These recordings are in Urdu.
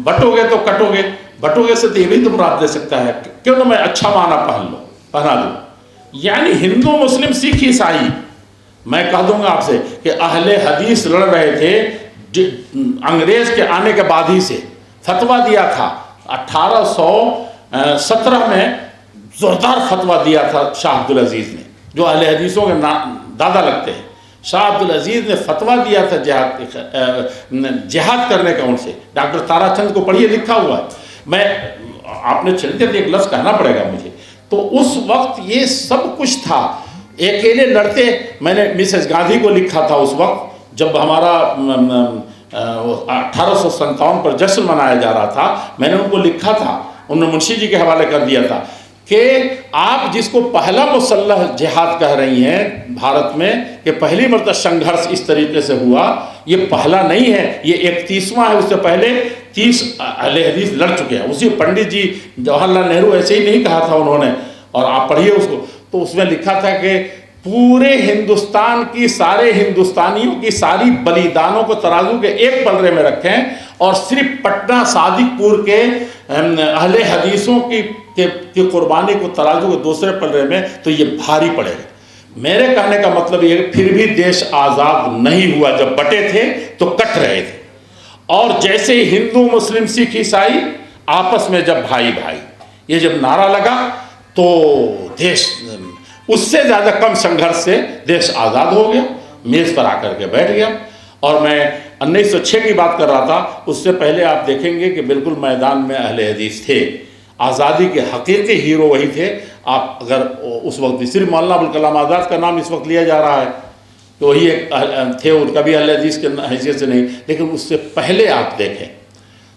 بٹو گے تو کٹو گے، بٹو گے سے تو یہ بھی تو مراد دے سکتا ہے، کیوں نہ میں اچھا معنی پہنا دوں، یعنی ہندو مسلم سکھ عیسائی، میں کہہ دوں گا آپ سے کہ اہل حدیث لڑ رہے تھے انگریز کے آنے کے بعد ہی سے، فتویٰ دیا تھا 1817 میں، زوردار فتویٰ دیا تھا شاہ عبدالعزیز نے، جو اہل حدیثوں کے دادا لگتے ہیں، شاہ عبدالعزیز نے فتویٰ دیا تھا جہاد کرنے کا ان سے، ڈاکٹر تارا چند کو پڑھیے، لکھا ہوا ہے، آپ نے چلتے ایک لفظ کہنا پڑے گا مجھے، تو اس وقت یہ سب کچھ تھا، اکیلے لڑتے، میں نے مسز گاندھی کو لکھا تھا اس وقت جب ہمارا 1857 پر جشن منایا جا رہا تھا، میں نے ان کو لکھا تھا، انہوں نے منشی جی کے حوالے کر دیا تھا کہ آپ جس کو پہلا مسلح جہاد کہہ رہی ہیں بھارت میں کہ پہلی مرتبہ سنگھرش اس طریقے سے ہوا، یہ پہلا نہیں ہے، یہ 31واں ہے، اس سے پہلے 30 اہل حدیث لڑ چکے ہیں، اسی پنڈت جی جواہر لال نہرو ایسے ہی نہیں کہا تھا انہوں نے، اور آپ پڑھیے اس کو، تو اس میں لکھا تھا کہ پورے ہندوستان کی، سارے ہندوستانیوں کی ساری بلیدانوں کو ترازو کے ایک پلڑے میں رکھیں، اور صرف پٹنہ صادق پور کے اہل حدیثوں کی قربانی کو ترازو کے دوسرے پلڑے میں، تو یہ بھاری پڑے گا۔ میرے کہنے کا مطلب یہ کہ پھر بھی دیش آزاد نہیں ہوا، جب بٹے تھے تو کٹ رہے تھے، اور جیسے ہندو مسلم سکھ عیسائی آپس میں جب بھائی بھائی، یہ جب نعرہ لگا تو دیش اس سے زیادہ کم سنگھرش سے دیش آزاد ہو گیا، میز پر آ کر کے بیٹھ گیا۔ اور میں 1906 کی بات کر رہا تھا، اس سے پہلے آپ دیکھیں گے کہ بالکل میدان میں اہل حدیث تھے، آزادی کے حقیقی ہیرو وہی تھے۔ آپ اگر اس وقت صرف مولانا ابوالکلام آزاد کا نام اس وقت لیا جا رہا ہے تو وہی ایک تھے، ان کا بھی اہل حدیث کے حیثیت سے نہیں، لیکن اس سے پہلے آپ دیکھیں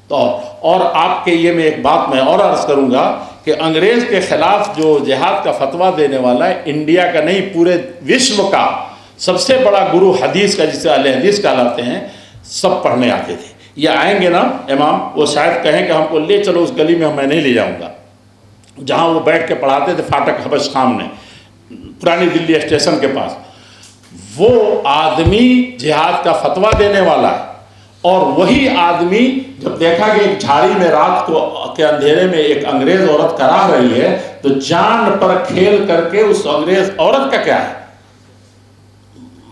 تو، اور آپ کے یہ میں ایک بات میں اور عرض کروں گا کہ انگریز کے خلاف جو جہاد کا فتویٰ دینے والا ہے، انڈیا کا نہیں پورے وشو کا سب سے بڑا گرو حدیث کا، جسے اہل حدیث کہلاتے ہیں، سب پڑھنے آتے تھے۔ یہ آئیں گے نا امام، وہ شاید کہیں کہ ہم کو لے چلو اس گلی میں، میں نہیں لے جاؤں گا، جہاں وہ بیٹھ کے پڑھاتے تھے فاٹک حبش خان میں، پرانی دلی اسٹیشن کے پاس، وہ آدمی جہاد کا فتویٰ دینے والا ہے، اور وہی آدمی جب دیکھا کہ ایک جھاڑی میں رات کو کے اندھیرے میں ایک انگریز عورت کرا رہی ہے، تو جان پر کھیل کر کے اس انگریز عورت کا کیا ہے،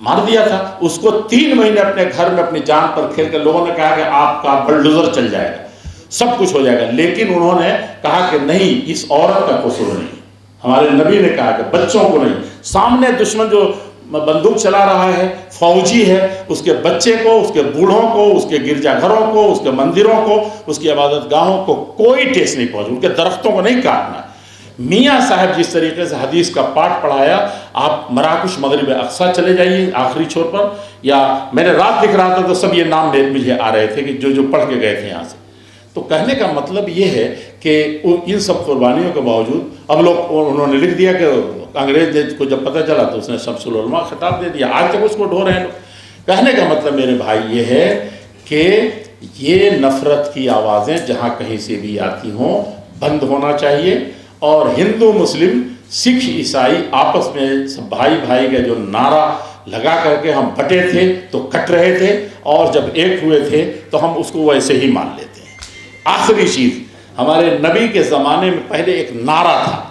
مار دیا تھا اس کو۔ 3 مہینے اپنے گھر میں اپنی جان پر کھیل کر لوگوں نے کہا کہ آپ کا بلڈوزر چل جائے گا، سب کچھ ہو جائے گا، لیکن انہوں نے کہا کہ نہیں، اس عورت کا قصور نہیں، ہمارے نبی نے کہا کہ بچوں کو نہیں، سامنے دشمن جو بندوق چلا رہا ہے، فوجی ہے، اس کے بچے کو، اس کے بوڑھوں کو، اس کے گرجا گھروں کو، اس کے مندروں کو، اس کی عبادت گاہوں کو کوئی ٹیس نہیں پہنچ، ان کے درختوں کو نہیں کاٹنا۔ میاں صاحب جس طریقے سے حدیث کا پاٹ پڑھایا، آپ مراکش مغرب اقصی چلے جائیے آخری چھوڑ پر، یا میں نے رات دکھ رہا تھا تو سب یہ نام مجھے آ رہے تھے کہ جو پڑھ کے گئے تھے یہاں سے۔ تو کہنے کا مطلب یہ ہے کہ ان سب قربانیوں کے باوجود اب لوگ، انہوں نے لکھ دیا کہ انگریز کو جب پتہ چلا تو اس نے شمس العلماء خطاب دے دیا، آج تک اس کو ڈھو رہے ہیں لوگ۔ کہنے کا مطلب میرے بھائی یہ ہے کہ یہ نفرت کی آوازیں جہاں کہیں سے بھی آتی ہوں بند ہونا چاہیے، اور ہندو مسلم سکھ عیسائی آپس میں سب بھائی بھائی کا جو نعرہ لگا کر کے ہم بٹے تھے تو کٹ رہے تھے، اور جب ایک ہوئے تھے تو ہم اس کو ویسے ہی مان لیتے ہیں۔ آخری چیز، ہمارے نبی کے زمانے میں پہلے ایک نعرہ تھا،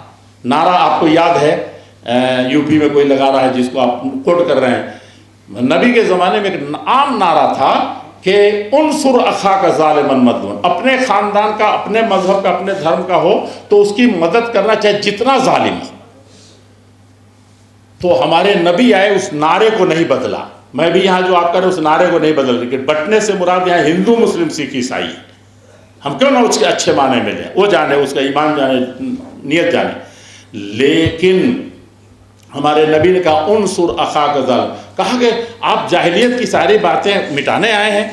نعرہ آپ کو یاد ہے، یو پی میں کوئی لگا رہا ہے جس کو آپ کوٹ کر رہے ہیں، نبی کے زمانے میں ایک عام نعرہ تھا کہ انصر اخاک ظالما مظلوما، اپنے خاندان کا، اپنے مذہب کا، اپنے دھرم کا ہو تو اس کی مدد کرنا چاہے جتنا ظالم ہو۔ تو ہمارے نبی آئے، اس نعرے کو نہیں بدلا، میں بھی یہاں جو آپ کر رہے اس نعرے کو نہیں بدل، لیکن بٹنے سے مراد یہاں ہندو مسلم سکھ عیسائی، ہم کیوں نہ اس کے اچھے معنی میں لیں، وہ جانے، اس کا ایمان جانے، نیت جانے، لیکن ہمارے نبی نے کہا انصر اخاک ظالم، کہا کہ آپ جاہلیت کی ساری باتیں مٹانے آئے ہیں،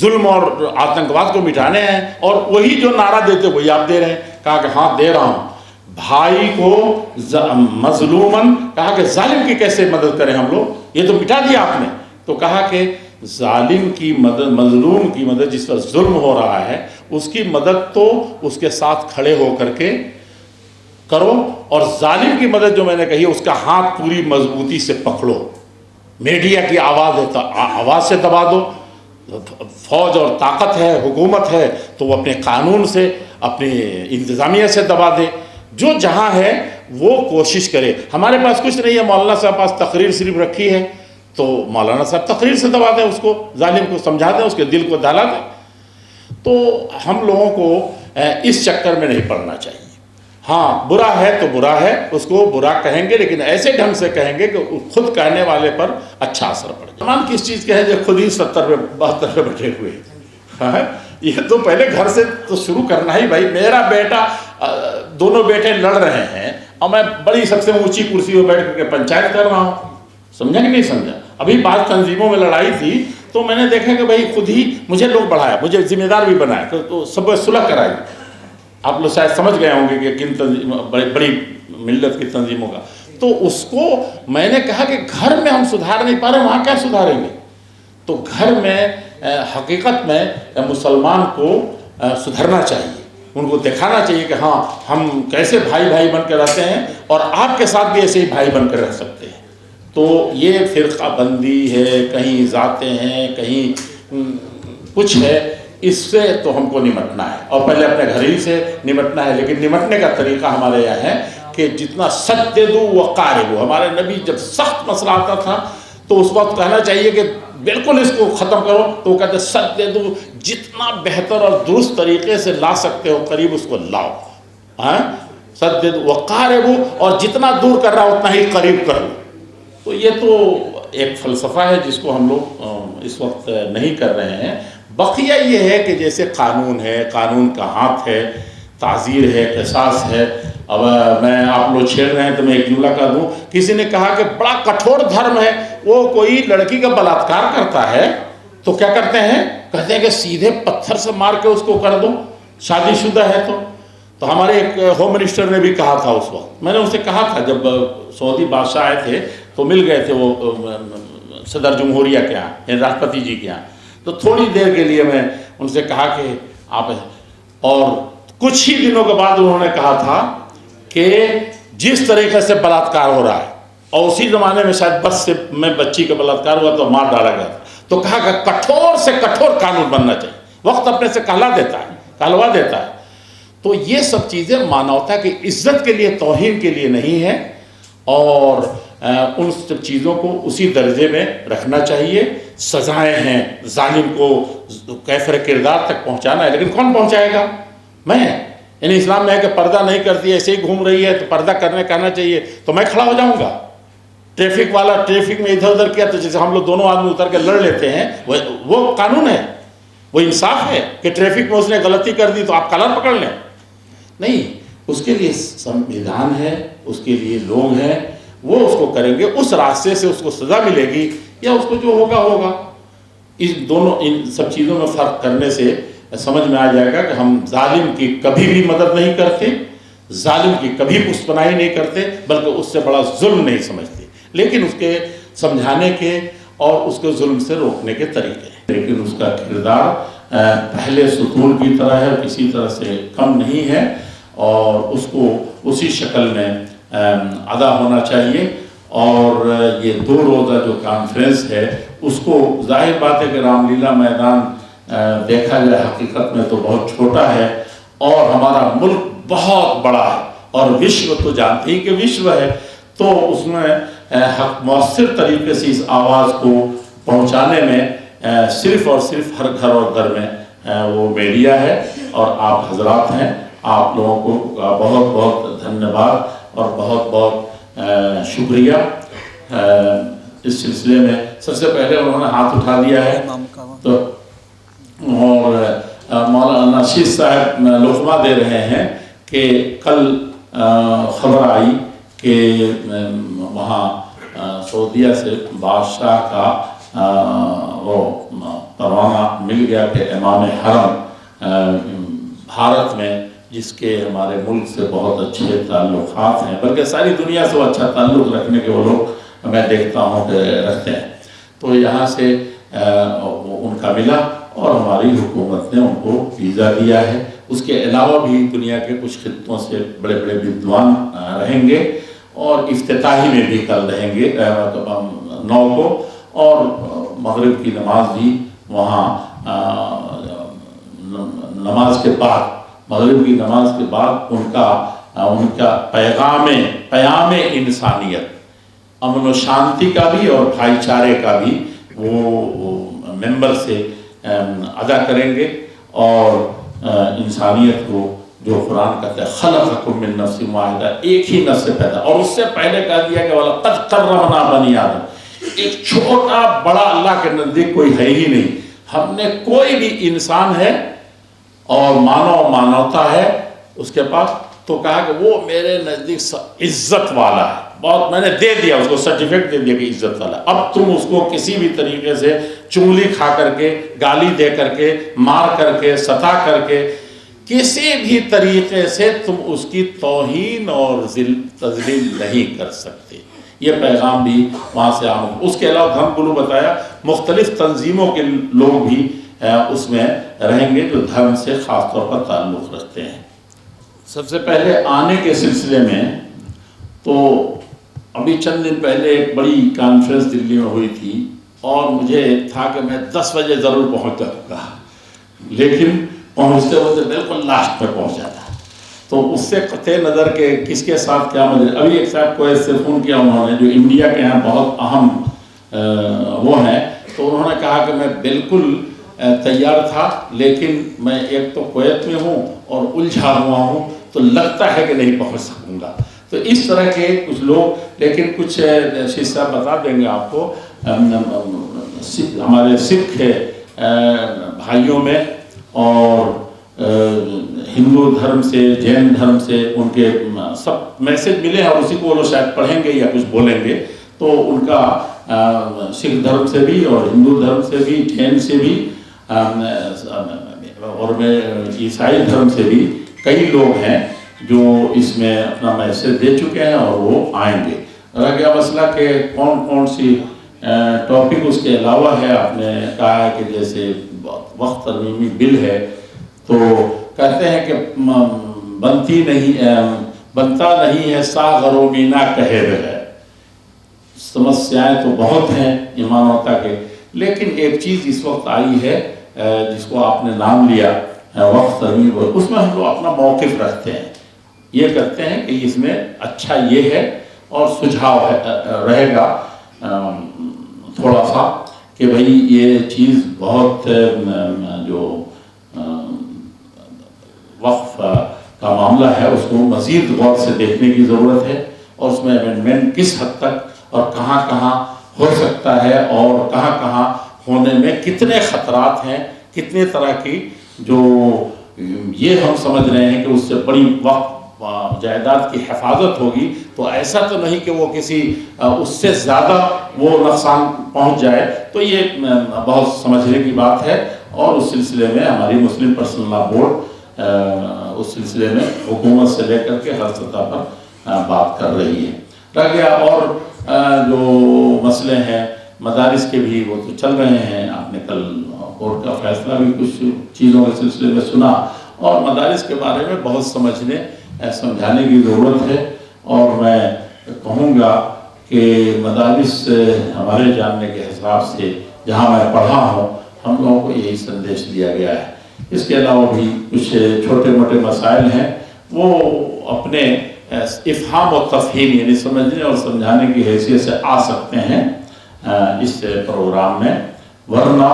ظلم اور آتنکواد کو مٹانے آئے ہیں، اور وہی جو نعرہ دیتے وہی آپ دے رہے ہیں۔ کہا کہ ہاں دے رہا ہوں، بھائی کو مظلومن، کہا کہ ظالم کی کیسے مدد کریں ہم لوگ، یہ تو مٹا دیا آپ نے۔ تو کہا کہ ظالم کی مدد، مظلوم کی مدد، جس پر ظلم ہو رہا ہے اس کی مدد تو اس کے ساتھ کھڑے ہو کر کے کرو، اور ظالم کی مدد جو میں نے کہی اس کا ہاتھ پوری مضبوطی سے پکڑو۔ میڈیا کی آواز ہے تو آواز سے دبا دو، فوج اور طاقت ہے، حکومت ہے، تو وہ اپنے قانون سے، اپنی انتظامیہ سے دبا دے. جو جہاں ہے وہ کوشش کرے. ہمارے پاس کچھ نہیں ہے، مولانا صاحب پاس تقریر صرف رکھی ہے، تو مولانا صاحب تقریر سے دبا دیں، اس کو ظالم کو سمجھا دیں، اس کے دل کو دہلا دیں. تو ہم لوگوں کو اس چکر میں نہیں پڑنا چاہیے. ہاں برا ہے تو برا ہے، اس کو برا کہیں گے لیکن ایسے ڈھنگ سے کہیں گے کہ خود کہنے والے پر اچھا اثر پڑے. تمام کس چیز کے ہیں جو خود ہی 70 پہ 72 پہ بیٹھے ہوئے ہیں. یہ تو پہلے گھر سے تو شروع کرنا ہی. بھائی میرا بیٹا، دونوں بیٹے لڑ رہے ہیں اور میں بڑی سب سے اونچی کرسی پہ بیٹھ کے پنچایت کر رہا ہوں. سمجھا کہ نہیں سمجھا؟ ابھی بعض تنظیموں میں لڑائی تھی تو میں نے دیکھا کہ بھائی خود ہی مجھے لوگ بڑھایا، مجھے ذمہ دار بھی بنایا، تو سب صلح کرائی. آپ لوگ شاید سمجھ گئے ہوں گے کہ کن تنظیم، بڑی ملت کی تنظیموں کا. تو اس کو میں نے کہا کہ گھر میں ہم سدھار نہیں پا رہے، وہاں کیا سدھاریں گے؟ تو گھر میں حقیقت میں مسلمان کو سدھرنا چاہیے، ان کو دکھانا چاہیے کہ ہاں ہم کیسے بھائی بھائی بن کے رہتے ہیں اور آپ کے ساتھ بھی ایسے ہی بھائی بن کر رہ سکتے ہیں. تو یہ فرقہ بندی ہے، کہیں ذاتیں ہیں، کہیں کچھ ہے، اس سے تو ہم کو نمٹنا ہے اور پہلے اپنے گھر ہی سے نمٹنا ہے. لیکن نمٹنے کا طریقہ ہمارے یہاں ہے کہ جتنا سددوا وقاربوا. ہمارے نبی جب سخت مسئلہ آتا تھا تو اس وقت کہنا چاہیے کہ بالکل اس کو ختم کرو، تو وہ کہتے سددوا، جتنا بہتر اور درست طریقے سے لا سکتے ہو قریب اس کو لاؤ. سددوا وقاربوا، اور جتنا دور کر رہا ہو اتنا ہی قریب کر لو. تو یہ تو ایک فلسفہ ہے جس کو ہم لوگ اس وقت نہیں کر رہے ہیں. بقیہ یہ ہے کہ جیسے قانون ہے، قانون کا ہاتھ ہے، تعزیر ہے، قصاص ہے. اب میں آپ لوگ چھیڑ رہے ہیں تو میں ایک جملہ کہہ دوں. کسی نے کہا کہ بڑا کٹھور دھرم ہے، وہ کوئی لڑکی کا بلاತ್کار کرتا ہے تو کیا کرتے ہیں؟ کہتے ہیں کہ سیدھے پتھر سے مار کے اس کو کر دو، شادی شدہ ہے تو ہمارے ایک ہوم منسٹر نے بھی کہا تھا اس وقت. میں نے ان سے کہا تھا جب سعودی بادشاہ آئے تھے تو مل گئے تھے وہ صدر جمہوریہ کے یہاں، یعنی راشٹرپتی جی کے یہاں. تو تھوڑی دیر کے لیے میں ان سے کہا کہ آپ، اور کچھ ہی دنوں کے بعد انہوں نے کہا تھا کہ جس طریقے سے بلاತ್کار ہو رہا ہے، اور اسی زمانے میں شاید بس سے میں بچی کا بلاತ್کار ہوا تو مار ڈالا گیا تھا، تو کہا کہ کٹھور سے کٹھور قانون بننا چاہیے. وقت اپنے سے کہلوا دیتا ہے. تو یہ سب چیزیں مانوتا کی عزت کے لیے، توہین کے لیے نہیں ہے، اور ان سب چیزوں کو اسی درجے میں رکھنا چاہیے. سزائیں ہیں، ظالم کو کیفر کردار تک پہنچانا ہے، لیکن کون پہنچائے گا؟ میں. یعنی اسلام میں ہے کہ پردہ نہیں کرتی، ایسے ہی گھوم رہی ہے تو پردہ کرنے کہنا چاہیے تو میں کھڑا ہو جاؤں گا. ٹریفک والا ٹریفک میں ادھر ادھر کیا تو جیسے ہم لوگ دونوں آدمی اتر کے لڑ لیتے ہیں، وہ قانون ہے، وہ انصاف ہے کہ ٹریفک میں اس نے غلطی کر دی تو آپ کلر پکڑ لیں؟ نہیں. اس کے لیے سمویدھان ہے، اس کے لیے لوگ ہیں، وہ اس کو کریں گے. اس راستے سے اس کو سزا ملے گی یا اس کو جو ہوگا. ان سب چیزوں میں فرق کرنے سے سمجھ میں آ جائے گا کہ ہم ظالم کی کبھی بھی مدد نہیں کرتے، ظالم کی کبھی پشتپناہی نہیں کرتے، بلکہ اس سے بڑا ظلم نہیں سمجھتے، لیکن اس کے سمجھانے کے اور اس کے ظلم سے روکنے کے طریقے ہیں. لیکن اس کا کردار پہلے ستون کی طرح ہے، کسی طرح سے کم نہیں ہے، اور اس کو اسی شکل میں ادا ہونا چاہیے. اور یہ 2 روزہ جو کانفرنس ہے اس کو ظاہر بات ہے کہ رام لیلا میدان دیکھا جائے حقیقت میں تو بہت چھوٹا ہے، اور ہمارا ملک بہت بڑا ہے، اور وشو تو جانتے ہی کہ وشو ہے. تو اس میں مؤثر طریقے سے اس آواز کو پہنچانے میں صرف اور صرف ہر گھر اور گھر میں وہ میڈیا ہے، اور آپ حضرات ہیں. آپ لوگوں کو بہت بہت دھنیہ واد اور بہت بہت شکریہ. اس سلسلے میں سب سے پہلے انہوں نے ہاتھ اٹھا دیا ہے تو، اور مولانا نشید صاحب لقمہ دے رہے ہیں کہ کل خبر آئی کہ وہاں سعودیہ سے بادشاہ کا وہ پروانہ مل گیا کہ امام حرم بھارت میں، جس کے ہمارے ملک سے بہت اچھے تعلقات ہیں، بلکہ ساری دنیا سے وہ اچھا تعلق رکھنے کے وہ لوگ میں دیکھتا ہوں کہ رکھتے ہیں. تو یہاں سے ان کا ملا اور ہماری حکومت نے ان کو ویزا دیا ہے. اس کے علاوہ بھی دنیا کے کچھ خطوں سے بڑے بڑے ودوان رہیں گے، اور افتتاحی میں بھی کل رہیں گے 9 کو، اور مغرب کی نماز بھی وہاں نماز کے بعد، مغرب کی نماز کے بعد ان کا پیغام انسانیت، امن و شانتی کا بھی اور بھائی چارے کا بھی وہ ممبر سے ادا کریں گے، اور انسانیت کو جو قرآن کہتا ہے خلقکم من نفس واحدہ، ایک ہی نفس سے پیدا، اور اس سے پہلے کہہ دیا کہ وَلَقَدْ كَرَّمْنَا بَنِي آدم، ایک چھوٹا بڑا اللہ کے نزدیک کوئی ہے ہی نہیں، ہم نے کوئی بھی انسان ہے اور مانوتا ہے اس کے پاس، تو کہا کہ وہ میرے نزدیک عزت والا ہے، بہت میں نے دے دیا اس کو سرٹیفکیٹ دے دیا کہ عزت والا ہے، اب تم اس کو کسی بھی طریقے سے چنگلی کھا کر کے، گالی دے کر کے، مار کر کے، ستا کر کے، کسی بھی طریقے سے تم اس کی توہین اور تذلیل نہیں کر سکتے۔ یہ پیغام بھی وہاں سے عام ہو۔ اس کے علاوہ دھرم گرو بتایا مختلف تنظیموں کے لوگ بھی اس میں رہیں گے جو دھرم سے خاص طور پر تعلق رکھتے ہیں۔ سب سے پہلے آنے کے سلسلے میں تو ابھی چند دن پہلے ایک بڑی کانفرنس دلی میں ہوئی تھی، اور مجھے تھا کہ میں 10 بجے ضرور پہنچ جاؤں گا، لیکن پہنچتے ہوتے بالکل لاسٹ میں پہنچ جاتا۔ تو اس سے قطع نظر کہ کس کے ساتھ کیا مجھے، ابھی ایک صاحب کو ایسے فون کیا انہوں نے جو انڈیا کے ہیں بہت اہم وہ ہیں، تو انہوں نے کہا کہ میں بالکل تیار تھا، لیکن میں ایک تو کویت میں ہوں اور الجھا ہوا ہوں، تو لگتا ہے کہ نہیں پہنچ سکوں گا۔ تو اس طرح کے کچھ لوگ، لیکن کچھ شیخ صاحب بتا دیں گے آپ کو، ہمارے سکھ بھائیوں میں اور ہندو دھرم سے، جین دھرم سے، ان کے سب میسج ملے ہیں، اور اسی کو وہ لوگ شاید پڑھیں گے یا کچھ بولیں گے، تو ان کا سکھ دھرم سے بھی اور ہندو دھرم سے بھی، جین سے بھی اور عیسائی دھرم سے بھی کئی لوگ ہیں جو اس میں اپنا میسج دے چکے ہیں اور وہ آئیں گے۔ رہ گیا مسئلہ کہ کون سی ٹاپک اس کے علاوہ ہے، آپ نے کہا ہے کہ جیسے وقت ترمیمی بل ہے، تو کہتے ہیں کہ بنتا نہیں ہے ساغر و مینا کہے بغیر، سمسیائیں تو بہت ہیں ایمانوتا کے، لیکن ایک چیز اس وقت آئی ہے جس کو آپ نے نام لیا وقت ترمیم، اس میں ہم لوگ اپنا موقف رکھتے ہیں، یہ کرتے ہیں کہ اس میں اچھا یہ ہے، اور سجھاؤ رہے گا تھوڑا سا کہ بھئی یہ چیز بہت جو وقف کا معاملہ ہے اس کو مزید غور سے دیکھنے کی ضرورت ہے، اور اس میں امینڈمنٹ کس حد تک اور کہاں کہاں ہو سکتا ہے، اور کہاں کہاں ہونے میں کتنے خطرات ہیں، کتنے طرح کی جو یہ ہم سمجھ رہے ہیں کہ اس سے بڑی وقت جائیداد کی حفاظت ہوگی، تو ایسا تو نہیں کہ وہ کسی اس سے زیادہ وہ نقصان پہنچ جائے، تو یہ بہت سمجھنے کی بات ہے، اور اس سلسلے میں ہماری مسلم پرسنل لا بورڈ اس سلسلے میں حکومت سے لے کر کے ہر سطح پر بات کر رہی ہے۔ رہ گیا اور جو مسئلے ہیں مدارس کے بھی، وہ تو چل رہے ہیں، آپ نے کل کورٹ کا فیصلہ بھی کچھ چیزوں کے سلسلے میں سنا، اور مدارس کے بارے میں بہت سمجھانے کی ضرورت ہے، اور میں کہوں گا کہ مدارس ہمارے جاننے کے حساب سے جہاں میں پڑھا ہوں، ہم لوگوں کو یہی سندیش دیا گیا ہے۔ اس کے علاوہ بھی کچھ چھوٹے موٹے مسائل ہیں، وہ اپنے افہام و تفہیم یعنی سمجھنے اور سمجھانے کی حیثیت سے آ سکتے ہیں اس پروگرام میں، ورنہ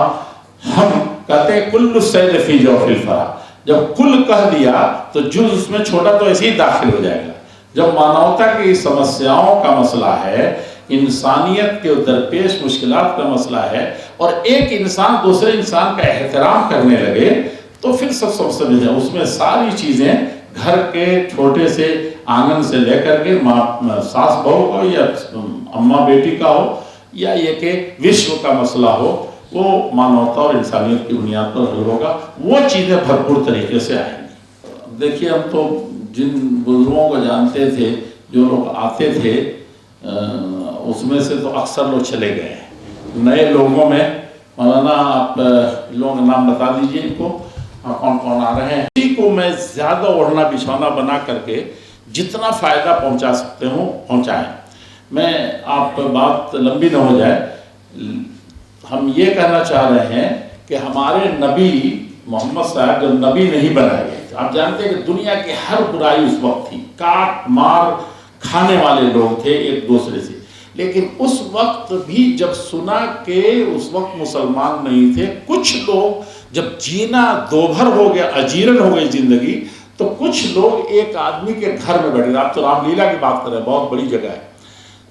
ہم کہتے ہیں کل السید فی جوف الفرا، جب کل کہہ دیا تو جز اس میں چھوٹا تو ایسے ہی داخل ہو جائے گا۔ جب مانوتا کی سمسیاؤں کا مسئلہ ہے، انسانیت کے درپیش مشکلات کا مسئلہ ہے، اور ایک انسان دوسرے انسان کا احترام کرنے لگے، تو پھر سب سمجھے اس میں ساری چیزیں، گھر کے چھوٹے سے آنگن سے لے کر کے ساس بہو کا یا اماں بیٹی کا ہو، یا یہ کہ وشو کا مسئلہ ہو، وہ مانوتا اور انسانیت کی بنیاد پر حل ہوگا، وہ چیزیں بھرپور طریقے سے آئیں گی۔ دیکھیے ہم تو جن بزرگوں کو جانتے تھے، جو لوگ آتے تھے، اس میں سے تو اکثر لوگ چلے گئے ہیں۔ نئے لوگوں میں مولانا آپ لوگ نام بتا دیجئے ان کو کون کون آ رہے ہیں۔ اسی کو میں زیادہ اوڑھنا بچھونا بنا کر کے جتنا فائدہ پہنچا سکتے ہوں پہنچائیں۔ میں آپ بات لمبی نہ ہو جائے، ہم یہ کہنا چاہ رہے ہیں کہ ہمارے نبی محمد صاحب جب نبی نہیں بنائے گئے تھے، آپ جانتے ہیں کہ دنیا کی ہر برائی اس وقت تھی، کاٹ مار کھانے والے لوگ تھے ایک دوسرے سے، لیکن اس وقت بھی جب سنا کہ اس وقت مسلمان نہیں تھے، کچھ لوگ جب جینا دوبھر ہو گیا، اجیرن ہو گئی زندگی، تو کچھ لوگ ایک آدمی کے گھر میں بیٹھے، آپ تو رام لیلا کی بات کر رہے ہیں، بہت بڑی جگہ ہے،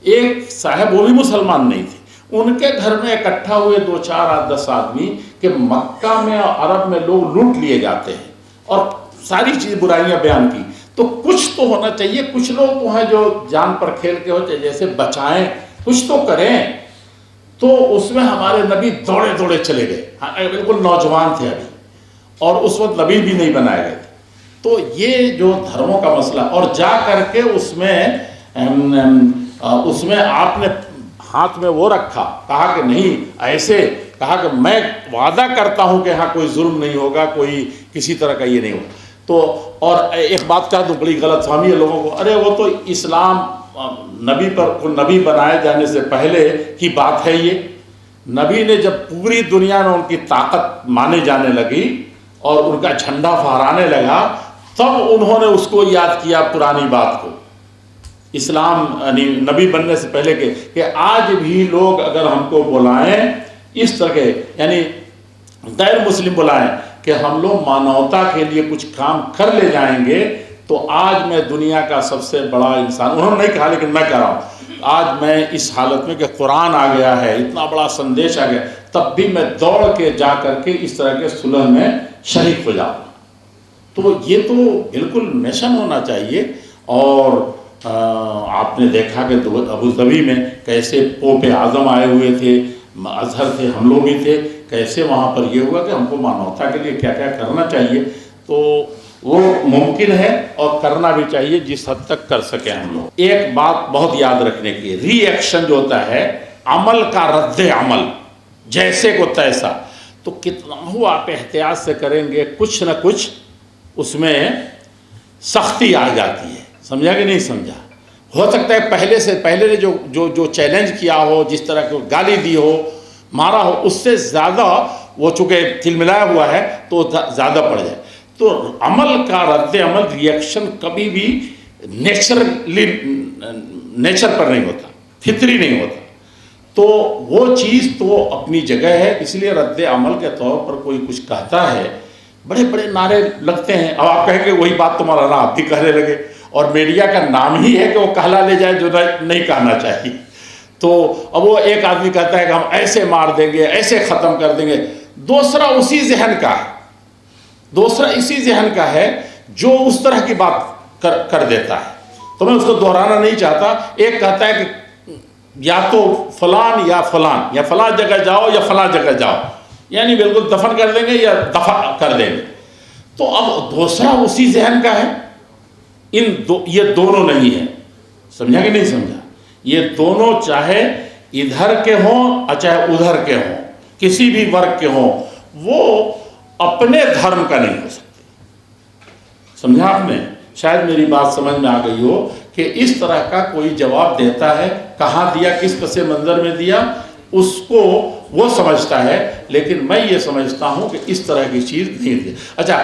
ایک صاحب وہ بھی مسلمان نہیں تھے، ان کے گھر میں اکٹھا ہوئے 2 4 8 10 آدمی کہ مکہ میں اور عرب میں لوگ لوٹ لیے جاتے ہیں، اور ساری چیز برائیاں بیان کی، تو کچھ تو ہونا چاہیے، کچھ لوگ تو ہیں جو جان پر کھیل کے ہو چاہے جیسے بچائیں، کچھ تو کریں، تو اس میں ہمارے نبی دوڑے دوڑے چلے گئے، بالکل نوجوان تھے ابھی، اور اس وقت نبی بھی نہیں بنائے گئے تھے، تو یہ جو دھرموں کا مسئلہ، اور جا کر کے اس میں آپ نے ہاتھ میں وہ رکھا، کہا کہ نہیں ایسے، کہا کہ میں وعدہ کرتا ہوں کہ ہاں کوئی ظلم نہیں ہوگا، کوئی کسی طرح کا یہ نہیں ہوگا، تو اور ایک بات کہا تو بڑی غلط فہمی ہے لوگوں کو، ارے وہ تو اسلام نبی پر نبی بنائے جانے سے پہلے کی بات ہے، یہ نبی نے جب پوری دنیا میں ان کی طاقت مانے جانے لگی اور ان کا جھنڈا پھہرانے لگا، تب انہوں نے اس کو یاد کیا پرانی بات کو، اسلام یعنی نبی بننے سے پہلے کہ آج بھی لوگ اگر ہم کو بلائیں اس طرح کے، یعنی غیر مسلم بلائیں کہ ہم لوگ مانوتا کے لیے کچھ کام کر لے جائیں گے، تو آج میں دنیا کا سب سے بڑا انسان، انہوں نے نہیں کہا لیکن میں کہہ رہا ہوں، آج میں اس حالت میں کہ قرآن آ گیا ہے، اتنا بڑا سندیش آ گیا، تب بھی میں دوڑ کے جا کر کے اس طرح کے صلح میں شریک ہو جاؤں، تو یہ تو بالکل مشن ہونا چاہیے۔ اور آپ نے دیکھا کہ ابوظبی میں کیسے پوپ اعظم آئے ہوئے تھے، اظہر تھے، ہم لوگ بھی تھے، کیسے وہاں پر یہ ہوا کہ ہم کو مانوتا کے لیے کیا کیا کرنا چاہیے، تو وہ ممکن ہے اور کرنا بھی چاہیے جس حد تک کر سکیں ہم لوگ۔ ایک بات بہت یاد رکھنے کی، ری ایکشن جو ہوتا ہے، عمل کا رد عمل، جیسے کو تیسا، تو کتنا ہو آپ احتیاط سے کریں گے، کچھ نہ کچھ اس میں سختی آ جاتی ہے، سمجھا کہ نہیں سمجھا؟ ہو سکتا ہے پہلے نے جو چیلنج کیا ہو، جس طرح کی گالی دی ہو، مارا ہو، اس سے زیادہ وہ چونکہ تلملایا ہوا ہے تو زیادہ پڑ جائے، تو عمل کا رد عمل، ری ایکشن کبھی بھی نیچر پر نہیں ہوتا، فطری نہیں ہوتا، تو وہ چیز تو اپنی جگہ ہے، اس لیے رد عمل کے طور پر کوئی کچھ کہتا ہے، بڑے بڑے نعرے لگتے ہیں، اب آپ کہیں گے وہی بات تو مولانا آپ بھی کہنے لگے، اور میڈیا کا نام ہی ہے کہ وہ کہلا لے جائے جو نہیں کہنا چاہیے، تو اب وہ ایک آدمی کہتا ہے کہ ہم ایسے مار دیں گے، ایسے ختم کر دیں گے، دوسرا اسی ذہن کا ہے جو اس طرح کی بات کر دیتا ہے، تو میں اس کو دہرانا نہیں چاہتا، ایک کہتا ہے کہ یا تو فلان یا فلان، یا فلان جگہ جاؤ یا فلان جگہ جاؤ، یعنی بالکل دفن کر دیں گے یا دفع کر دیں گے، تو اب دوسرا اسی ذہن کا ہے، یہ دونوں نہیں ہیں، سمجھا کہ نہیں سمجھا؟ یہ دونوں چاہے ادھر کے ہوں اور چاہے ادھر کے ہوں، کسی بھی ورگ کے ہوں، وہ اپنے دھرم کا نہیں ہو سکتے، سمجھا آپ نے؟ شاید میری بات سمجھ میں آ گئی ہو کہ اس طرح کا کوئی جواب دیتا ہے، کہاں دیا، کس پس منظر میں دیا، اس کو وہ سمجھتا ہے، لیکن میں یہ سمجھتا ہوں کہ اس طرح کی چیز نہیں تھی۔ اچھا